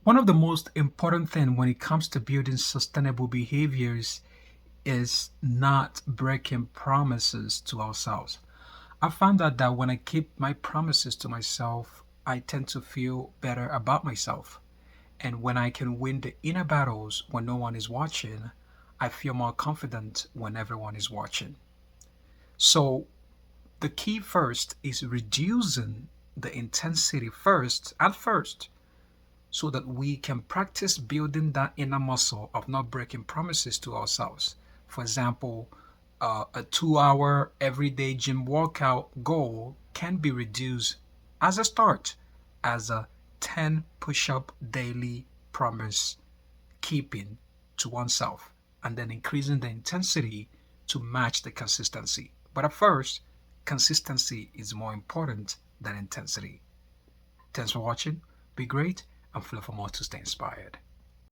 One of the most important things when it comes to building sustainable behaviors is not breaking promises to ourselves. I found out that when I keep my promises to myself, I tend to feel better about myself. And when I can win the inner battles when no one is watching, I feel more confident when everyone is watching. So, the key first is reducing the intensity first at first so that we can practice building that inner muscle of not breaking promises to ourselves. For example, a 2 hour everyday gym workout goal can be reduced as a start as a 10 push up daily promise keeping to oneself and then increasing the intensity to match the consistency. But at first, consistency is more important than intensity. Thanks for watching. Be great and follow for more to stay inspired.